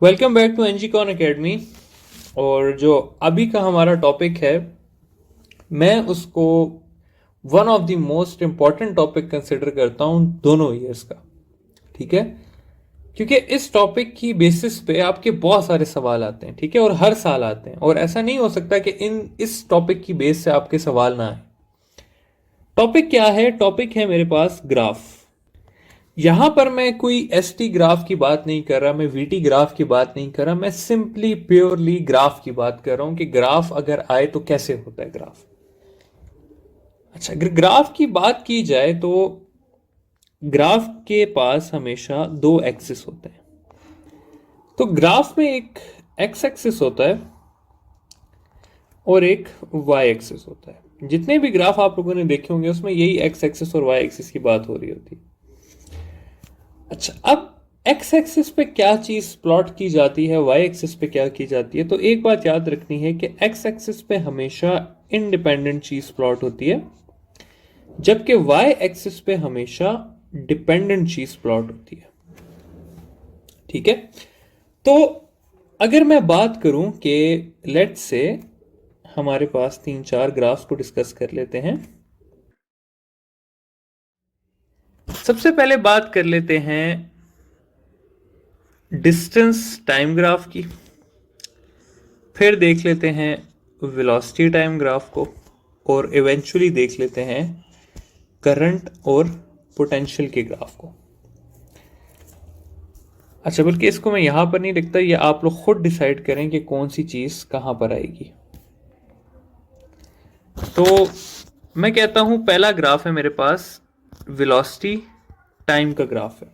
Welcome back to एनजीकॉन academy. और जो अभी का हमारा टॉपिक है, मैं उसको one of the most important topic consider करता हूँ दोनों ईयर्स का। ठीक है, क्योंकि इस टॉपिक की बेसिस पे आपके बहुत सारे सवाल आते हैं। ठीक है, और हर साल आते हैं, और ऐसा नहीं हो सकता कि इस टॉपिक की बेस से आपके सवाल ना आए। टॉपिक क्या है? टॉपिक है मेरे पास ग्राफ। यहां पर मैं कोई एसटी ग्राफ की बात नहीं कर रहा, मैं वीटी ग्राफ की बात नहीं कर रहा, मैं सिंपली प्योरली ग्राफ की बात कर रहा हूं कि ग्राफ अगर आए तो कैसे होता है ग्राफ। अच्छा, अगर ग्राफ की बात की जाए तो ग्राफ के पास हमेशा दो एक्सिस होते हैं। तो ग्राफ में एक एक्स एक्सिस होता है और एक वाई एक्सिस होता है। जितने भी ग्राफ आप लोगों ने देखे होंगे उसमें यही एक्स एक्सिस और वाई एक्सिस की बात हो रही होती है। अच्छा, अब एक्स एक्सिस पे क्या चीज प्लॉट की जाती है, वाई एक्सिस पे क्या की जाती है? तो एक बात याद रखनी है कि एक्स एक्सिस पे हमेशा इंडिपेंडेंट चीज प्लॉट होती है, जबकि वाई एक्सिस पे हमेशा डिपेंडेंट चीज प्लॉट होती है। ठीक है, तो अगर मैं बात करूं कि लेट्स से हमारे पास 3-4 ग्राफ्स को डिस्कस कर लेते हैं। सबसे पहले बात कर लेते हैं डिस्टेंस टाइम ग्राफ की, फिर देख लेते हैं वेलोसिटी टाइम ग्राफ को, और इवेंचुअली देख लेते हैं करंट और पोटेंशियल के ग्राफ को। अच्छा, बल्कि इसको मैं यहां पर नहीं लिखता, ये आप लोग खुद डिसाइड करें कि कौन सी चीज कहां पर आएगी। तो मैं कहता हूं पहला ग्राफ है मेरे पास वेलोसिटी टाइम का ग्राफ है।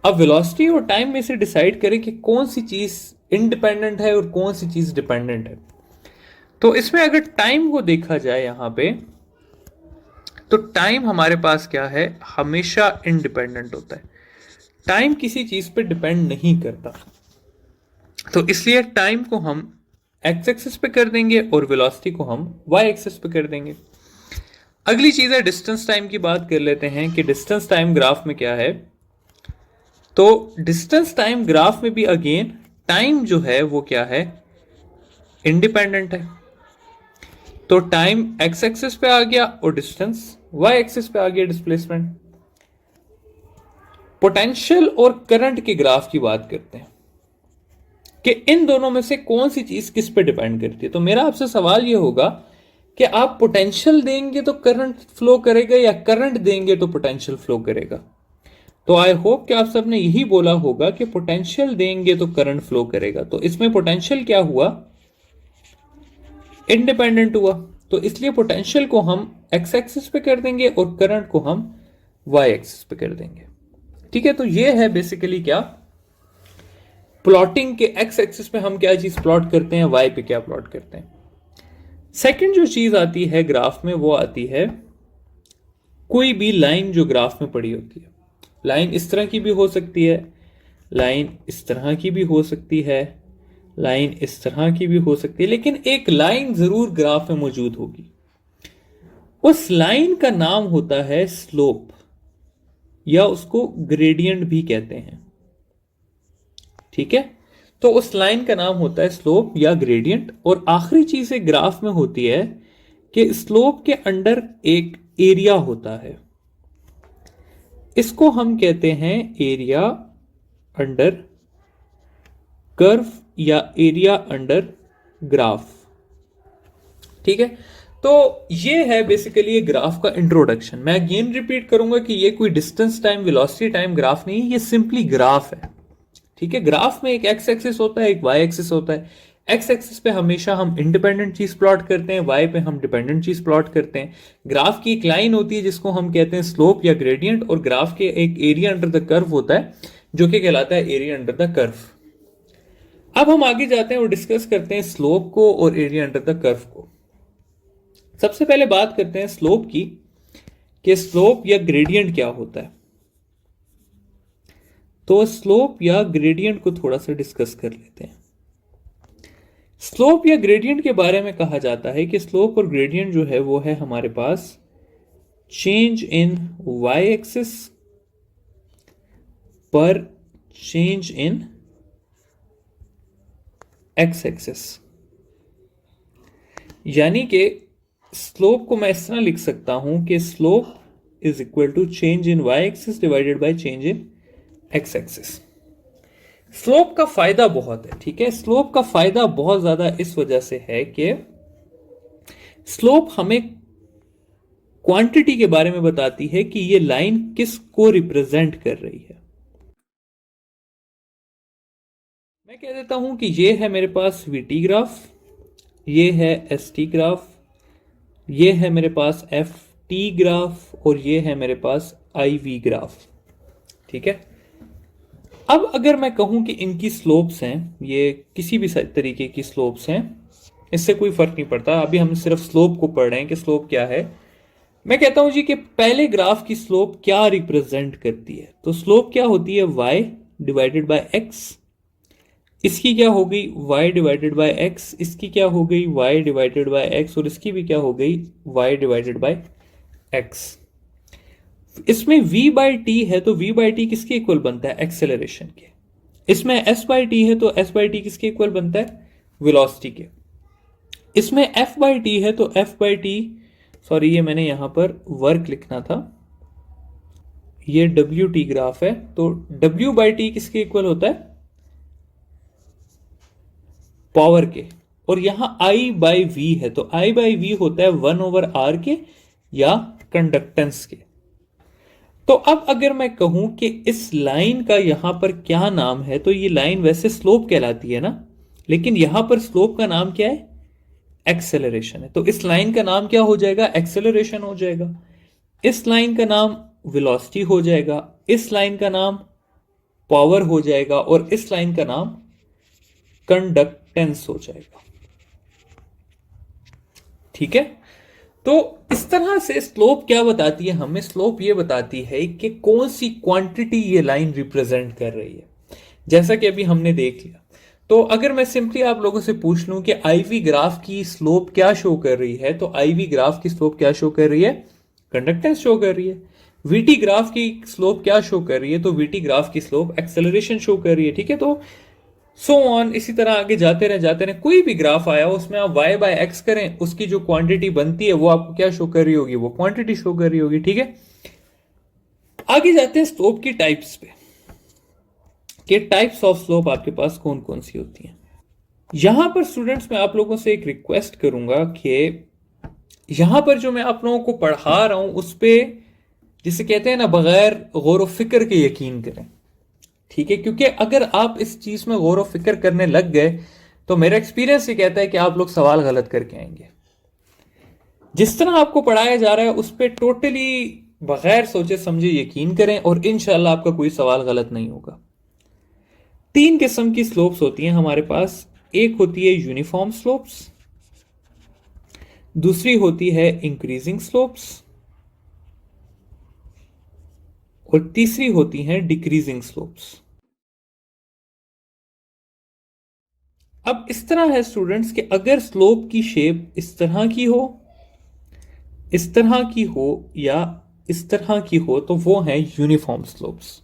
अब वेलोसिटी और टाइम में से डिसाइड करें कि कौन सी चीज इंडिपेंडेंट है और कौन सी चीज डिपेंडेंट है। तो इसमें अगर टाइम को देखा जाए यहां पे, तो टाइम हमारे पास क्या है, हमेशा इंडिपेंडेंट होता है। टाइम किसी चीज पे डिपेंड नहीं करता, तो इसलिए टाइम को हम एक्स एक्सिस पे कर देंगे और वेलोसिटी को हम वाई एक्सिस पे कर देंगे। अगली चीज है डिस्टेंस टाइम की। बात कर लेते हैं कि डिस्टेंस टाइम ग्राफ में क्या है। तो डिस्टेंस टाइम ग्राफ में भी अगेन टाइम जो है वो क्या है, इंडिपेंडेंट है। तो टाइम एक्स एक्सिस पे आ गया और डिस्टेंस वाई एक्सिस पे आ गया, डिस्प्लेसमेंट। पोटेंशियल और करंट के ग्राफ की बात करते हैं कि इन दोनों में से कौन सी चीज किस पे डिपेंड करती है। तो मेरा आपसे सवाल यह होगा कि आप पोटेंशियल देंगे तो करंट फ्लो करेगा या करंट देंगे तो पोटेंशियल फ्लो करेगा? तो आई होप कि आप सबने यही बोला होगा कि पोटेंशियल देंगे तो करंट फ्लो करेगा। तो इसमें पोटेंशियल क्या हुआ, इंडिपेंडेंट हुआ। तो इसलिए पोटेंशियल को हम एक्स एक्सिस पे कर देंगे और करंट को हम वाई एक्सिस पे कर देंगे। ठीक है, तो ये है बेसिकली क्या प्लॉटिंग के एक्स एक्सिस पे हम क्या चीज प्लॉट करते हैं, वाई पे क्या प्लॉट करते हैं। सेकंड जो चीज आती है ग्राफ में वो आती है कोई भी लाइन जो ग्राफ में पड़ी होती है। लाइन इस तरह की भी हो सकती है, लाइन इस तरह की भी हो सकती है, लाइन इस तरह की भी हो सकती है, लेकिन एक लाइन जरूर ग्राफ में मौजूद होगी। उस लाइन का नाम होता है स्लोप, या उसको ग्रेडियंट भी कहते हैं। ठीक है, तो उस लाइन का नाम होता है स्लोप या ग्रेडियंट। और आखिरी चीज एक ग्राफ में होती है कि स्लोप के अंडर एक एरिया होता है, इसको हम कहते हैं एरिया अंडर कर्व या एरिया अंडर ग्राफ। ठीक है, तो ये है बेसिकली ग्राफ का इंट्रोडक्शन। मैं अगेन रिपीट करूंगा कि ये कोई distance time velocity time graph नहीं है, ये सिंपली ग्राफ है। ठीक है, ग्राफ में एक एक्स एक्सिस होता है, एक वाई एक्सिस होता है। एक्स एक्सिस पे हमेशा हम इंडिपेंडेंट चीज प्लॉट करते हैं, वाई पे हम डिपेंडेंट चीज प्लॉट करते हैं। ग्राफ की एक लाइन होती है जिसको हम कहते हैं स्लोप या ग्रेडियंट, और ग्राफ के एक एरिया अंडर द कर्व होता है जो कि कहलाता है एरिया अंडर द कर्व। अब हम आगे जाते हैं और डिस्कस करते हैं स्लोप को और एरिया अंडर द कर्व को। सबसे पहले बात करते हैं स्लोप की कि स्लोप या ग्रेडियंट क्या होता है। तो स्लोप या ग्रेडियंट को थोड़ा सा डिस्कस कर लेते हैं। स्लोप या ग्रेडियंट के बारे में कहा जाता है कि स्लोप और ग्रेडियंट जो है वो है हमारे पास चेंज इन वाई एक्सिस पर चेंज इन एक्स एक्सिस। यानी कि स्लोप को मैं इस तरह लिख सकता हूं कि slope is equal to change in Y axis divided by change in X axis. Slope का फायदा बहुत है, ठीक है। स्लोप का फायदा बहुत ज्यादा इस वजह से है कि स्लोप हमें क्वांटिटी के बारे में बताती है कि ये लाइन किस को रिप्रेजेंट कर रही है। मैं कह देता हूं कि ये है मेरे पास वीटी ग्राफ, ये है एस टी ग्राफ, ये है मेरे पास एफ टी ग्राफ और ये है मेरे पास आई वी ग्राफ, ठीक है। अब अगर मैं कहूं कि इनकी स्लोप्स हैं, ये किसी भी तरीके की स्लोप्स हैं, इससे कोई फर्क नहीं पड़ता, अभी हम सिर्फ स्लोप को पढ़ रहे हैं कि स्लोप क्या है। मैं कहता हूं जी कि पहले ग्राफ की स्लोप क्या रिप्रेजेंट करती है, तो स्लोप क्या होती है y डिवाइडेड बाय x, इसकी क्या हो गई y डिवाइडेड बाय x, इसकी क्या हो गई y डिवाइडेड बाय x और इसकी भी क्या हो गई y डिवाइडेड बाय x। इसमें v बाई टी है तो v बाई टी किसके इक्वल बनता है, एक्सेलरेशन के। इसमें s बाई टी है तो s बाई टी किसके इक्वल बनता है, वेलोसिटी के। इसमें f बाई टी है तो f बाई टी, सॉरी ये मैंने यहां पर वर्क लिखना था, ये डब्ल्यू टी ग्राफ है तो w बाई टी किसके इक्वल होता है, पावर के। और यहां I बाई वी है तो I बाई वी होता है 1/r के या कंडक्टेंस के। तो अब अगर मैं कहूं कि इस लाइन का यहां पर क्या नाम है, तो ये लाइन वैसे स्लोप कहलाती है ना, लेकिन यहां पर स्लोप का नाम क्या है, एक्सेलरेशन है। तो इस लाइन का नाम क्या हो जाएगा, एक्सेलरेशन हो जाएगा। इस लाइन का नाम वेलोसिटी हो जाएगा, इस लाइन का नाम पावर हो जाएगा और इस लाइन का नाम कंडक्टेंस हो जाएगा, ठीक है। तो इस तरह से स्लोप क्या बताती है हमें, स्लोप ये बताती है कि कौन सी क्वांटिटी ये लाइन रिप्रेजेंट कर रही है, जैसा कि अभी हमने देख लिया। तो अगर मैं सिंपली आप लोगों से पूछ लूं कि आईवी ग्राफ की स्लोप क्या शो कर रही है, तो आईवी ग्राफ की स्लोप क्या शो कर रही है, कंडक्टेंस शो कर रही है। वीटी ग्राफ की स्लोप क्या शो कर रही है, तो वीटी ग्राफ की स्लोप एक्सेलरेशन शो कर रही है, ठीक है। तो सो ऑन, इसी तरह आगे जाते रहे। कोई भी ग्राफ आया उसमें आप y बाय एक्स करें, उसकी जो क्वांटिटी बनती है वो आपको क्या शो कर रही होगी, वो क्वांटिटी शो कर रही होगी, ठीक है। आगे जाते हैं स्लोप की टाइप्स पे, कि टाइप्स ऑफ स्लोप आपके पास कौन कौन सी होती हैं। यहां पर स्टूडेंट्स मैं आप लोगों से एक रिक्वेस्ट करूंगा कि यहां पर जो मैं आप लोगों को पढ़ा रहा हूं उस पे, जिसे कहते हैं ना, बगैर गौर व फिक्र के यकीन करें, ठीक है। क्योंकि अगर आप इस चीज में गौर व फिक्र करने लग गए तो मेरा एक्सपीरियंस ये कहता है कि आप लोग सवाल गलत करके आएंगे। जिस तरह आपको पढ़ाया जा रहा है उस पर टोटली बगैर सोचे समझे यकीन करें और इंशाल्लाह आपका कोई सवाल गलत नहीं होगा। 3 किस्म की स्लोप्स होती हैं हमारे पास। एक होती है यूनिफॉर्म स्लोप्स, दूसरी होती है इंक्रीजिंग स्लोप्स और तीसरी होती हैं डिक्रीजिंग स्लोप्स। अब इस तरह है स्टूडेंट्स कि अगर स्लोप की शेप इस तरह की हो, इस तरह की हो या इस तरह की हो तो वो है यूनिफॉर्म स्लोप्स।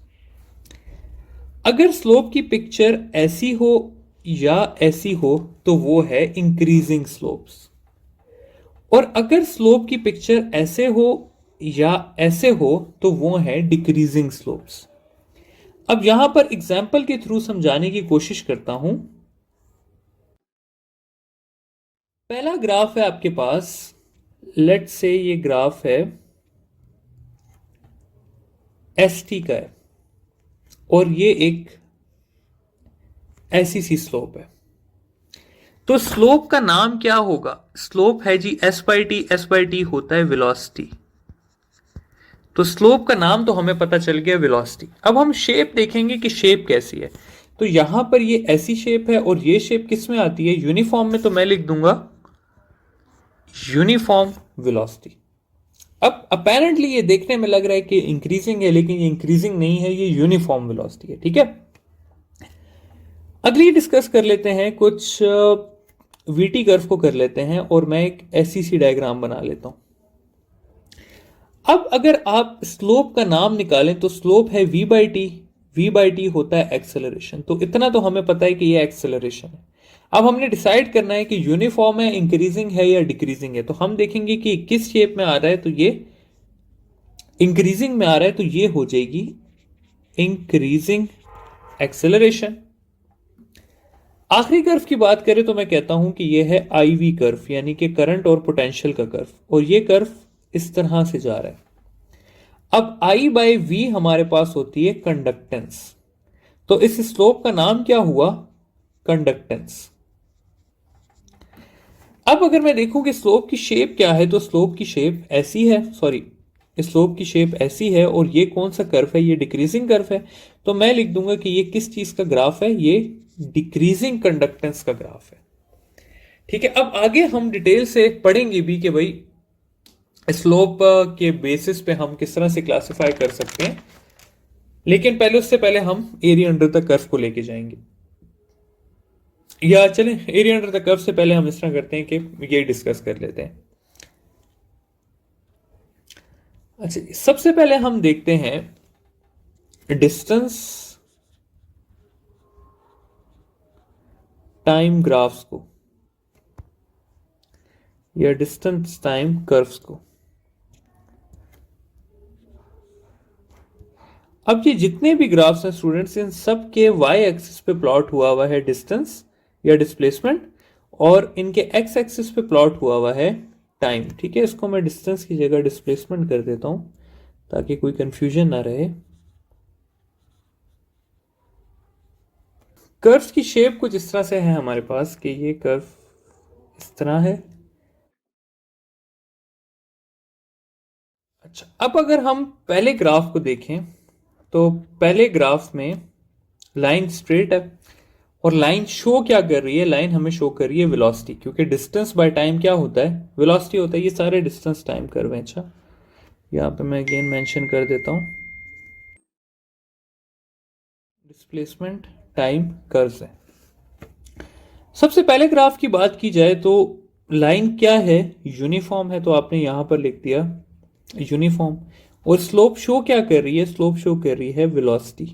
अगर स्लोप की पिक्चर ऐसी हो या ऐसी हो तो वो है इंक्रीजिंग स्लोप्स। और अगर स्लोप की पिक्चर ऐसे हो या ऐसे हो तो वो है डिक्रीजिंग स्लोप्स। अब यहां पर एग्जाम्पल के थ्रू समझाने की कोशिश करता हूं। पहला ग्राफ है आपके पास, लेट से ये ग्राफ है एस टी का है और ये एक ऐसी सी स्लोप है। तो स्लोप का नाम क्या होगा, स्लोप है G S by T, S by T होता है वेलोसिटी। तो स्लोप का नाम तो हमें पता चल गया वेलोसिटी। अब हम शेप देखेंगे कि शेप कैसी है। तो यहां पर ये ऐसी शेप है और ये शेप किस में आती है, यूनिफॉर्म में। तो मैं लिख दूंगा यूनिफॉर्म वेलोसिटी। अब अपेरेंटली ये देखने में लग रहा है कि इंक्रीजिंग है, लेकिन ये इंक्रीजिंग नहीं है, ये यूनिफॉर्म वेलोसिटी है, ठीक है। अगली डिस्कस कर लेते हैं, कुछ वीटी कर्व को कर लेते हैं और मैं एक ऐसी सी डायग्राम बना लेता हूं। अब अगर आप स्लोप का नाम निकालें तो स्लोप है v by T, v by T होता है एक्सेलरेशन। तो इतना तो हमें पता है कि ये एक्सेलरेशन है। अब हमने डिसाइड करना है कि यूनिफॉर्म है, इंक्रीजिंग है या डिक्रीजिंग है। तो हम देखेंगे कि किस शेप में आ रहा है, तो ये इंक्रीजिंग में आ रहा है, तो ये हो जाएगी इंक्रीजिंग एक्सेलरेशन। आखिरी कर्व की बात करें तो मैं कहता हूं कि यह है आईवी कर्व, यानी कि करंट और पोटेंशियल का कर्व, और ये कर्व इस तरह से जा रहा है। अब आई बाय वी हमारे पास होती है कंडक्टेंस, तो इस स्लोप का नाम क्या हुआ, कंडक्टेंस। अब अगर मैं देखूं कि स्लोप की शेप क्या है, तो स्लोप की शेप ऐसी है, सॉरी स्लोप की शेप ऐसी है, और ये कौन सा कर्व है, ये डिक्रीजिंग कर्व है। तो मैं लिख दूंगा कि ये किस चीज का ग्राफ है, ये डिक्रीजिंग कंडक्टेंस का ग्राफ है। ठीक है, अब आगे हम डिटेल से पढ़ेंगे भी कि भाई स्लोप के बेसिस पे हम किस तरह से क्लासिफाई कर सकते हैं, लेकिन पहले उससे पहले हम एरिया अंडर द कर्व को लेके जाएंगे। या चलें एरिया अंडर द कर्व से पहले हम इस तरह करते हैं कि ये डिस्कस कर लेते हैं। अच्छा, सबसे पहले हम देखते हैं डिस्टेंस टाइम ग्राफ्स को या डिस्टेंस टाइम कर्व्स को। अब ये जितने भी ग्राफ्स हैं स्टूडेंट्स, इन सब के वाई एक्सिस पे प्लॉट हुआ है डिस्टेंस या डिस्प्लेसमेंट, और इनके एक्स एक्सिस पे प्लॉट हुआ है टाइम। ठीक है, इसको मैं डिस्टेंस की जगह डिस्प्लेसमेंट कर देता हूं ताकि कोई कंफ्यूजन ना रहे। कर्व्स की शेप कुछ इस तरह से है हमारे पास कि ये कर्व इस तरह है। अच्छा, अब अगर हम पहले ग्राफ को देखें तो पहले ग्राफ में लाइन स्ट्रेट है, और लाइन शो क्या कर रही है, लाइन हमें शो कर रही है वेलोसिटी, क्योंकि डिस्टेंस बाय टाइम क्या होता है, वेलोसिटी होता है। ये सारे डिस्टेंस टाइम कर्व हैं। अच्छा, यहां पे मैं अगेन मेंशन कर देता हूं, डिस्प्लेसमेंट टाइम कर्व्स है। सबसे पहले ग्राफ की बात की जाए तो लाइन क्या है, यूनिफॉर्म है, तो आपने यहां पर लिख दिया यूनिफॉर्म। और स्लोप शो क्या कर रही है, स्लोप शो कर रही है वेलोसिटी,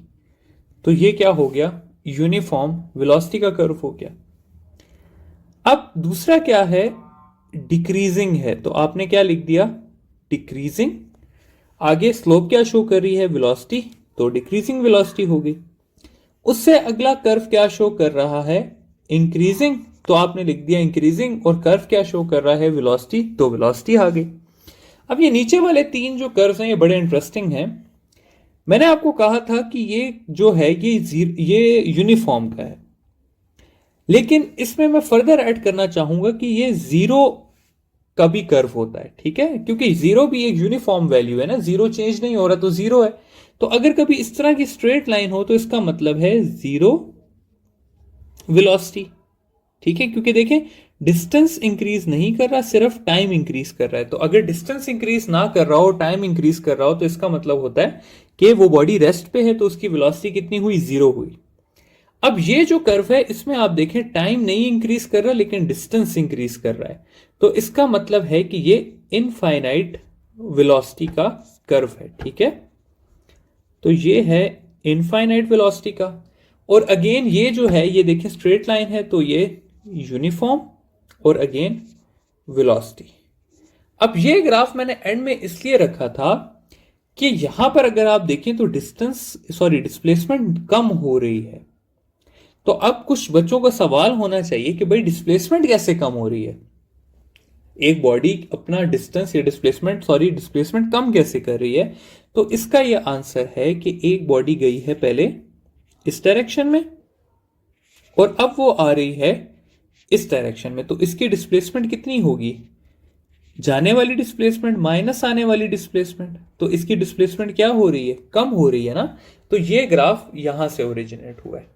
तो ये क्या हो गया, यूनिफॉर्म वेलोसिटी का कर्व हो गया। अब दूसरा क्या है, डिक्रीजिंग है, तो आपने क्या लिख दिया, डिक्रीजिंग। आगे स्लोप क्या शो कर रही है, वेलोसिटी, तो डिक्रीजिंग वेलोसिटी हो गई। उससे अगला कर्व क्या शो कर रहा है, इंक्रीजिंग, तो आपने लिख दिया इंक्रीजिंग। और कर्व क्या शो कर रहा है, वेलोसिटी, तो वेलोसिटी आ गई। अब ये नीचे वाले तीन जो कर्व हैं ये बड़े इंटरेस्टिंग हैं। मैंने आपको कहा था कि ये जो है ये यूनिफॉर्म का है, लेकिन इसमें मैं फर्दर ऐड करना चाहूंगा कि ये जीरो का भी कर्व होता है। ठीक है, क्योंकि जीरो भी एक यूनिफॉर्म वैल्यू है ना, जीरो चेंज नहीं हो रहा तो जीरो है। तो अगर कभी इस तरह की स्ट्रेट लाइन हो तो इसका मतलब है जीरो वेलोसिटी। ठीक है, क्योंकि देखें डिस्टेंस इंक्रीज नहीं कर रहा, सिर्फ टाइम इंक्रीज कर रहा है। तो अगर डिस्टेंस इंक्रीज ना कर रहा हो, टाइम इंक्रीज कर रहा हो, तो इसका मतलब होता है कि वो बॉडी रेस्ट पे है, तो उसकी वेलोसिटी कितनी हुई, जीरो हुई। अब ये जो कर्व है इसमें आप देखें टाइम नहीं इंक्रीज कर रहा लेकिन डिस्टेंस इंक्रीज कर रहा है, तो इसका मतलब है कि ये इनफाइनाइट वेलोसिटी का कर्व है। ठीक है, तो ये है इनफाइनाइट वेलोसिटी का। और अगेन ये जो है ये देखें स्ट्रेट लाइन है, तो ये यूनिफॉर्म और अगेन वेलोसिटी। अब ये ग्राफ मैंने एंड में इसलिए रखा था कि यहां पर अगर आप देखें तो डिस्प्लेसमेंट कम हो रही है। तो अब कुछ बच्चों का सवाल होना चाहिए कि भाई डिस्प्लेसमेंट कैसे कम हो रही है, एक बॉडी अपना डिस्प्लेसमेंट कम कैसे कर रही है। तो इसका यह आंसर है कि एक बॉडी गई है पहले इस डायरेक्शन में और अब वो आ रही है इस डायरेक्शन में, तो इसकी डिस्प्लेसमेंट कितनी होगी, जाने वाली डिस्प्लेसमेंट माइनस आने वाली डिस्प्लेसमेंट, तो इसकी डिस्प्लेसमेंट क्या हो रही है, कम हो रही है ना। तो ये ग्राफ यहां से ओरिजिनेट हुआ है।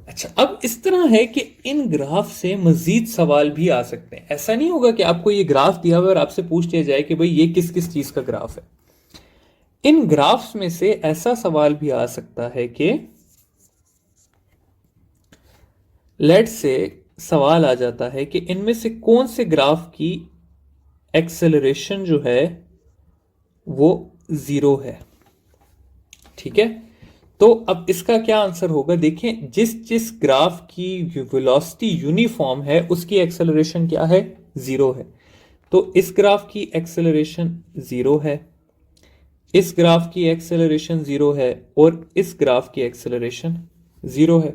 अच्छा, अब इस तरह है कि इन ग्राफ से मजीद सवाल भी आ सकते हैं। ऐसा नहीं होगा कि आपको ये ग्राफ दिया हुआ और आपसे पूछ लिया जाए कि भाई ये किस किस चीज का ग्राफ है। इन ग्राफ्स में से ऐसा सवाल भी आ सकता है कि लेट से सवाल आ जाता है कि इनमें से कौन से ग्राफ की एक्सेलरेशन जो है वो जीरो है। ठीक है, तो अब इसका क्या आंसर होगा, देखें जिस जिस ग्राफ की वेलोसिटी यूनिफॉर्म है उसकी एक्सेलरेशन क्या है, जीरो है। तो इस ग्राफ की एक्सेलरेशन जीरो है, इस ग्राफ की एक्सेलरेशन जीरो है, और इस ग्राफ की एक्सेलरेशन जीरो है।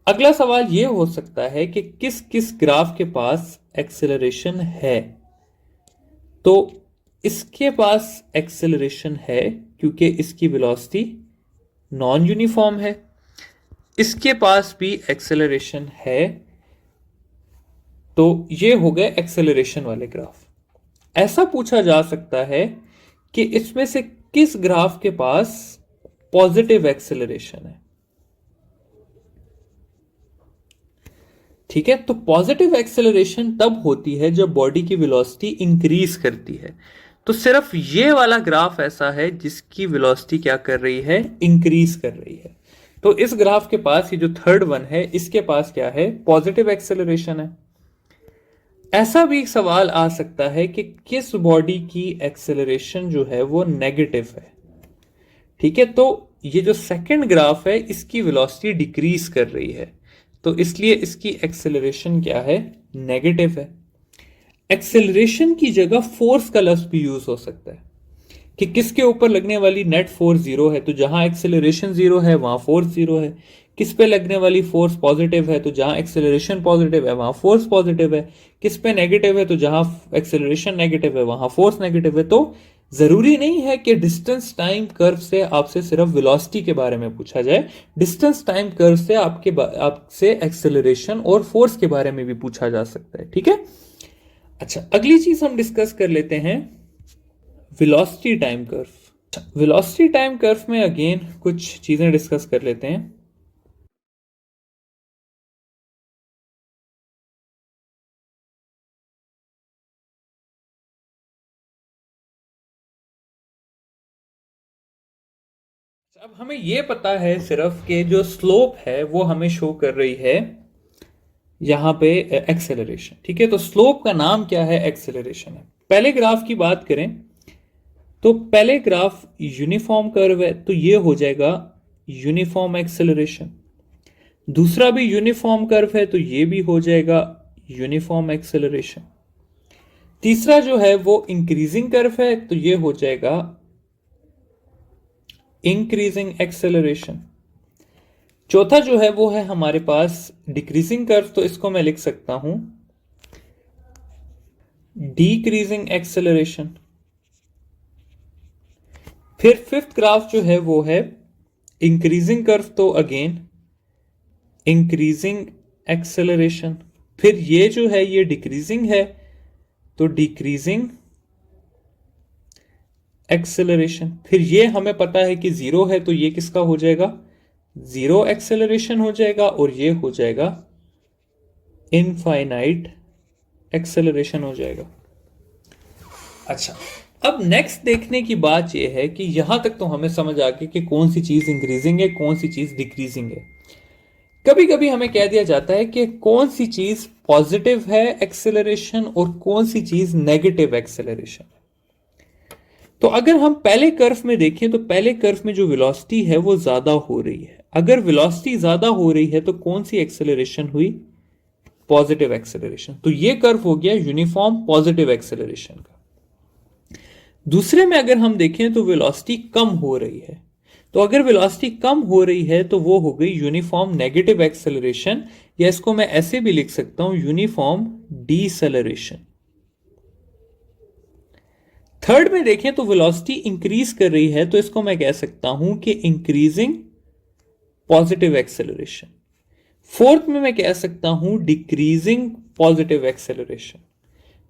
अगला सवाल यह हो सकता है कि किस किस ग्राफ के पास एक्सेलरेशन है। तो इसके पास एक्सेलरेशन है क्योंकि इसकी वेलोसिटी नॉन यूनिफॉर्म है, इसके पास भी एक्सेलरेशन है, तो ये हो गए एक्सेलरेशन वाले ग्राफ। ऐसा पूछा जा सकता है कि इसमें से किस ग्राफ के पास पॉजिटिव एक्सेलरेशन है। ठीक है, तो पॉजिटिव एक्सेलरेशन तब होती है जब बॉडी की वेलोसिटी इंक्रीज करती है। तो सिर्फ ये वाला ग्राफ ऐसा है जिसकी वेलोसिटी क्या कर रही है, इंक्रीज कर रही है। तो इस ग्राफ के पास ये जो थर्ड वन है इसके पास क्या है, पॉजिटिव एक्सेलरेशन है। ऐसा भी सवाल आ सकता है कि किस बॉडी की एक्सेलरेशन जो है वो नेगेटिव है। ठीक है, तो ये जो सेकंड ग्राफ है इसकी वेलोसिटी डिक्रीज कर रही है, तो इसलिए इसकी एक्सेलरेशन क्या है, नेगेटिव है। एक्सेलरेशन की जगह फोर्स का लफ्ज भी यूज हो सकता है कि किसके ऊपर लगने वाली नेट फोर्स जीरो है, तो जहां एक्सेलरेशन जीरो है वहां फोर्स जीरो है। किस पे लगने वाली फोर्स पॉजिटिव है, तो जहां एक्सेलरेशन पॉजिटिव है वहां फोर्स पॉजिटिव है। किस पे नेगेटिव है, तो जहां एक्सेलरेशन नेगेटिव है वहां फोर्स नेगेटिव है। तो जरूरी नहीं है कि डिस्टेंस टाइम कर्व से आपसे सिर्फ वेलोसिटी के बारे में पूछा जाए, डिस्टेंस टाइम कर्व से आपसे एक्सेलरेशन और फोर्स के बारे में भी पूछा जा सकता है। ठीक है, अच्छा अगली चीज हम डिस्कस कर लेते हैं velocity time curve. Velocity time curve में अगेन कुछ चीजें डिस्कस कर लेते हैं। अब हमें यह पता है सिर्फ कि जो स्लोप है वो हमें शो कर रही है यहां पे एक्सेलरेशन। ठीक है, तो स्लोप का नाम क्या है, एक्सेलरेशन है। पहले ग्राफ की बात करें तो पहले ग्राफ यूनिफॉर्म कर्व है, तो ये हो जाएगा यूनिफॉर्म एक्सेलरेशन। दूसरा भी यूनिफॉर्म कर्व है तो ये भी हो जाएगा यूनिफॉर्म एक्सेलरेशन। तीसरा जो है वो इंक्रीजिंग कर्व है तो ये हो जाएगा इंक्रीजिंग एक्सेलरेशन। चौथा जो है वो है हमारे पास डिक्रीजिंग कर्व, तो इसको मैं लिख सकता हूं डिक्रीजिंग एक्सेलरेशन। फिर फिफ्थ ग्राफ जो है वो है इंक्रीजिंग कर्व, तो अगेन इंक्रीजिंग एक्सेलरेशन। फिर ये जो है ये डिक्रीजिंग है तो डिक्रीजिंग एक्सेलरेशन। फिर ये हमें पता है कि जीरो है तो ये किसका हो जाएगा, जीरो एक्सेलरेशन हो जाएगा, और ये हो जाएगा इनफाइनाइट एक्सेलरेशन हो जाएगा। अच्छा, अब नेक्स्ट देखने की बात यह है कि यहां तक तो हमें समझ आ गई कि कौन सी चीज इंक्रीजिंग है कौन सी चीज डिक्रीजिंग है। कभी कभी हमें कह दिया जाता है कि कौन सी चीज पॉजिटिव है एक्सेलरेशन और कौन सी चीज नेगेटिव एक्सेलरेशन। तो अगर हम पहले कर्व में देखें तो पहले कर्व में जो वेलोसिटी है वो ज्यादा हो रही है। अगर वेलोसिटी ज्यादा हो रही है तो कौन सी एक्सेलरेशन हुई, पॉजिटिव एक्सेलरेशन। तो ये कर्व हो गया यूनिफॉर्म पॉजिटिव एक्सेलरेशन का। दूसरे में अगर हम देखें तो वेलोसिटी कम हो रही है, तो अगर वेलोसिटी कम हो रही है तो वो हो गई यूनिफॉर्म नेगेटिव एक्सेलरेशन, या इसको मैं ऐसे भी लिख सकता हूं यूनिफॉर्म डीसेलरेशन। थर्ड में देखें तो वेलोसिटी इंक्रीज कर रही है तो इसको मैं कह सकता हूं कि इंक्रीजिंग पॉजिटिव एक्सेलरेशन। फोर्थ में मैं कह सकता हूं डिक्रीजिंग पॉजिटिव एक्सेलरेशन।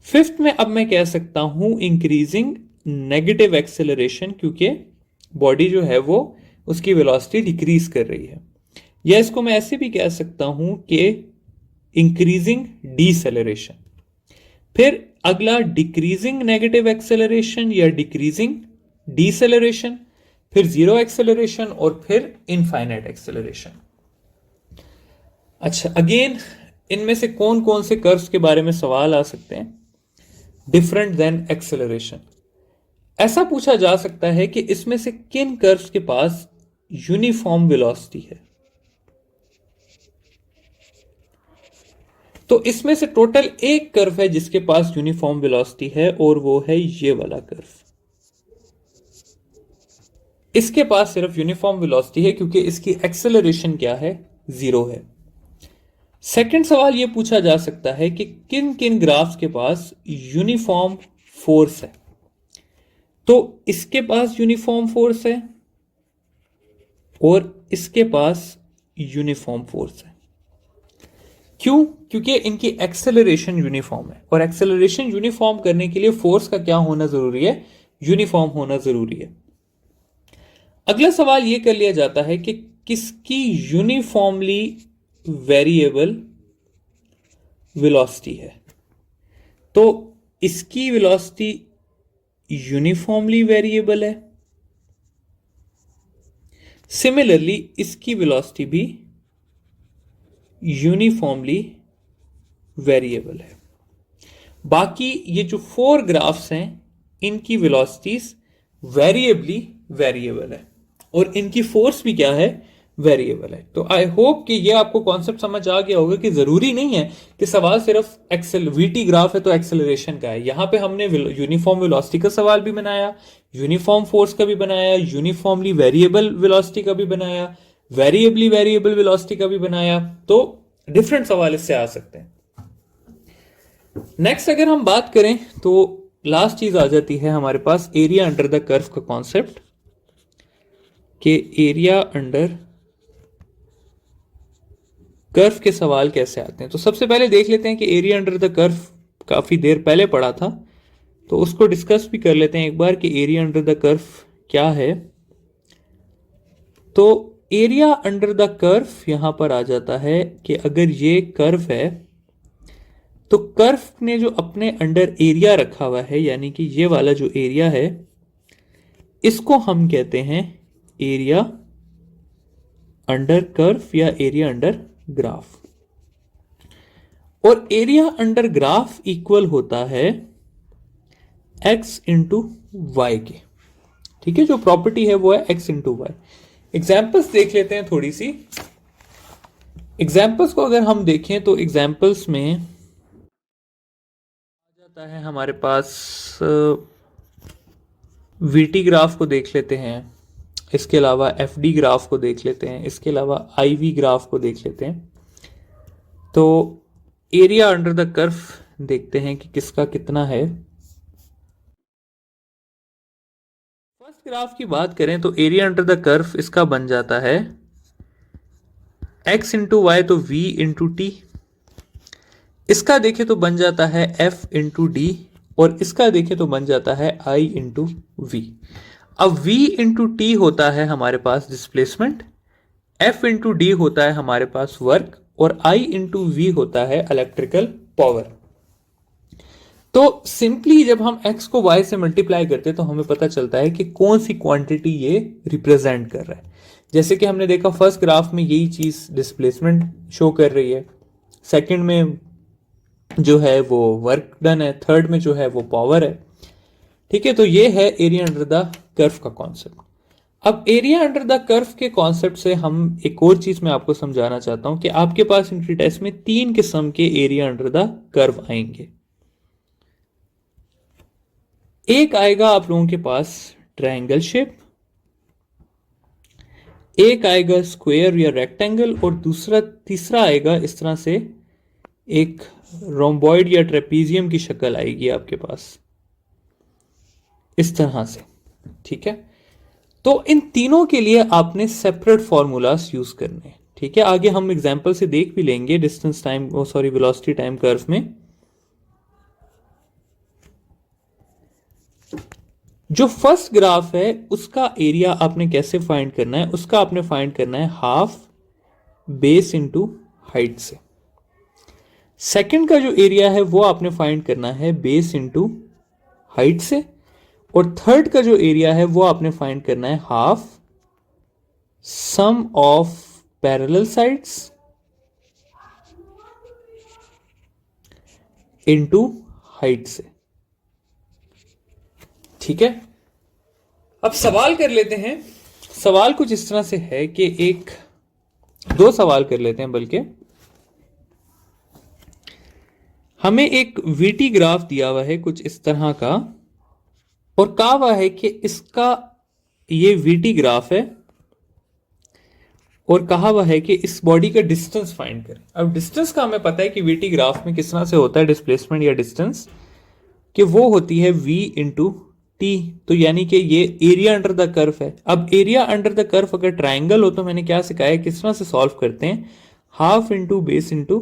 फिफ्थ में अब मैं कह सकता हूं इंक्रीजिंग नेगेटिव एक्सेलरेशन, क्योंकि बॉडी जो है वो उसकी वेलोसिटी डिक्रीज कर रही है। या इसको मैं ऐसे भी कह सकता हूं कि इंक्रीजिंग डीसेलरेशन। फिर अगला डिक्रीजिंग नेगेटिव एक्सेलरेशन या डिक्रीजिंग डीसेलरेशन, फिर जीरो एक्सेलरेशन और फिर इनफाइनाइट एक्सेलरेशन। अच्छा, अगेन इनमें से कौन कौन से कर्व्स के बारे में सवाल आ सकते हैं, डिफरेंट देन एक्सेलरेशन। ऐसा पूछा जा सकता है कि इसमें से किन कर्व्स के पास यूनिफॉर्म वेलोसिटी है। तो इसमें से टोटल एक कर्व है जिसके पास यूनिफॉर्म वेलोसिटी है और वो है ये वाला कर्व। इसके पास सिर्फ यूनिफॉर्म वेलोसिटी है क्योंकि इसकी एक्सेलरेशन क्या है, 0 है। सेकंड सवाल ये पूछा जा सकता है कि किन किन ग्राफ्स के पास यूनिफॉर्म फोर्स है। तो इसके पास यूनिफॉर्म फोर्स है और इसके पास यूनिफॉर्म फोर्स है। क्यों? क्योंकि इनकी एक्सेलरेशन यूनिफॉर्म है और एक्सेलरेशन यूनिफॉर्म करने के लिए फोर्स का क्या होना जरूरी है, यूनिफॉर्म होना जरूरी है। अगला सवाल यह कर लिया जाता है कि किसकी यूनिफॉर्मली वेरिएबल वेलोसिटी है। तो इसकी वेलोसिटी यूनिफॉर्मली वेरिएबल है, सिमिलरली इसकी वेलोसिटी भी यूनिफॉर्मली वेरिएबल है। बाकी ये जो 4 ग्राफ्स हैं इनकी वेलोसिटीज वेरिएबली वेरिएबल है और इनकी फोर्स भी क्या है, वेरिएबल है। तो आई होप कि ये आपको कॉन्सेप्ट समझ आ गया होगा कि जरूरी नहीं है कि सवाल सिर्फ एक्सेल वीटी ग्राफ है तो एक्सेलरेशन का है। यहां पे हमने यूनिफॉर्म वेलोसिटी का सवाल भी बनाया, यूनिफॉर्म फोर्स का भी बनाया, यूनिफॉर्मली वेरिएबल वेलोसिटी का भी बनाया, वेरिएबली वेरिएबल वेलोसिटी का भी बनाया। तो डिफरेंट सवाल इससे आ सकते हैं। नेक्स्ट अगर हम बात करें तो लास्ट चीज आ जाती है हमारे पास एरिया अंडर द कर्व का कॉन्सेप्ट, कि एरिया अंडर कर्व के सवाल कैसे आते हैं। तो सबसे पहले देख लेते हैं कि एरिया अंडर द कर्व काफी देर पहले पढ़ा था, तो उसको डिस्कस भी कर लेते हैं एक बार कि एरिया अंडर द कर्व क्या है। तो एरिया अंडर द कर्व यहां पर आ जाता है कि अगर ये कर्व है तो कर्व ने जो अपने अंडर एरिया रखा हुआ है, यानी कि ये वाला जो एरिया है इसको हम कहते हैं एरिया अंडर कर्व या एरिया अंडर ग्राफ। और एरिया अंडर ग्राफ इक्वल होता है x इंटू वाई के। ठीक है, जो प्रॉपर्टी है वो है x इंटू वाई। एग्जाम्पल्स देख लेते हैं थोड़ी सी। एग्जाम्पल्स को अगर हम देखें तो एग्जाम्पल्स में आ जाता है हमारे पास वीटी ग्राफ को देख लेते हैं, इसके अलावा एफ डी ग्राफ को देख लेते हैं, इसके अलावा आई वी ग्राफ को देख लेते हैं। तो एरिया अंडर द कर्व देखते हैं कि किसका कितना है। फर्स्ट ग्राफ की बात करें तो एरिया अंडर द कर्व इसका बन जाता है x इंटू वाई तो v इंटू टी। इसका देखें तो बन जाता है f इंटू डी और इसका देखें तो बन जाता है i इंटू वी। अब v इंटू टी होता है हमारे पास डिस्प्लेसमेंट, f इंटू डी होता है हमारे पास वर्क और i इंटू वी होता है इलेक्ट्रिकल पावर। तो सिंपली जब हम x को y से मल्टीप्लाई करते हैं तो हमें पता चलता है कि कौन सी क्वांटिटी ये रिप्रेजेंट कर रहा है। जैसे कि हमने देखा फर्स्ट ग्राफ में यही चीज डिस्प्लेसमेंट शो कर रही है, सेकंड में जो है वो वर्क डन है, थर्ड में जो है वो पावर है। ठीक है, तो ये है एरिया अंडर द कर्व का कॉन्सेप्ट। अब एरिया अंडर द कर्व के कॉन्सेप्ट से हम एक और चीज मैं आपको समझाना चाहता हूं कि आपके पास इनकी टेस्ट में 3 किस्म के एरिया अंडर द कर्व आएंगे। एक आएगा आप लोगों के पास ट्रायंगल शेप, एक आएगा स्क्वायर या रेक्टेंगल और तीसरा आएगा इस तरह से एक रोम्बॉइड या ट्रेपीजियम की शक्ल आएगी आपके पास इस तरह से। ठीक है, तो इन तीनों के लिए आपने सेपरेट फॉर्मूलास यूज करने हैं। ठीक है, आगे हम एग्जांपल से देख भी लेंगे distance time velocity time curve में। जो फर्स्ट ग्राफ है उसका एरिया आपने कैसे फाइंड करना है, उसका आपने फाइंड करना है हाफ बेस इंटू हाइट से। सेकंड का जो एरिया है वो आपने फाइंड करना है बेस इंटू हाइट से और थर्ड का जो एरिया है वो आपने फाइंड करना है half sum of parallel sides into height से। ठीक है, अब सवाल कर लेते हैं सवाल कुछ इस तरह से है कि दो सवाल कर लेते हैं, बल्कि हमें एक वीटी ग्राफ दिया हुआ है कुछ इस तरह का, और कहा हुआ है कि इसका ये वीटी ग्राफ है, और कहा हुआ है कि इस बॉडी का डिस्टेंस फाइंड करें। अब डिस्टेंस का हमें पता है कि वीटी ग्राफ में किस तरह से होता है डिस्प्लेसमेंट या डिस्टेंस, कि वो होती है v इंटू टी। तो यानी कि ये एरिया अंडर द कर्व है। अब एरिया अंडर द कर्व अगर ट्राइंगल हो तो मैंने क्या सिखाया, किस तरह से सॉल्व करते हैं, half into base into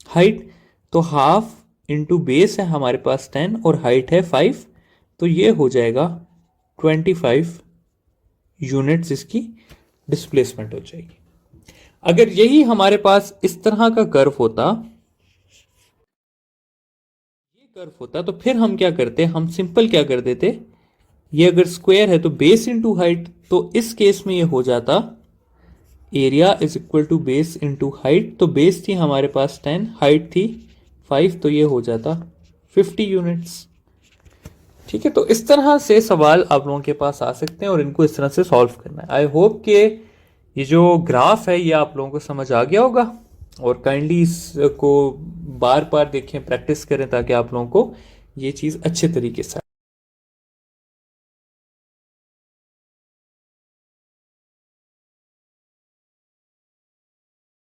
height. तो हाफ इंटू बेस है हमारे पास 10 और हाइट है 5, तो ये हो जाएगा 25 यूनिट्स इसकी डिस्प्लेसमेंट हो जाएगी। अगर यही हमारे पास इस तरह का कर्व होता, ये कर्व होता, तो फिर हम क्या करते, हम सिंपल क्या कर देते, ये अगर स्क्वायर है तो बेस इंटू हाइट, तो इस केस में ये हो जाता area is equal to base into height. तो बेस थी हमारे पास 10, हाइट थी 5, तो ये हो जाता 50 यूनिट्स। ठीक है, तो इस तरह से सवाल आप लोगों के पास आ सकते हैं और इनको इस तरह से सॉल्व करना है। आई होप कि ये जो ग्राफ है ये आप लोगों को समझ आ गया होगा, और काइंडली इसको बार बार देखें, प्रैक्टिस करें, ताकि आप लोगों को ये चीज़ अच्छे तरीके से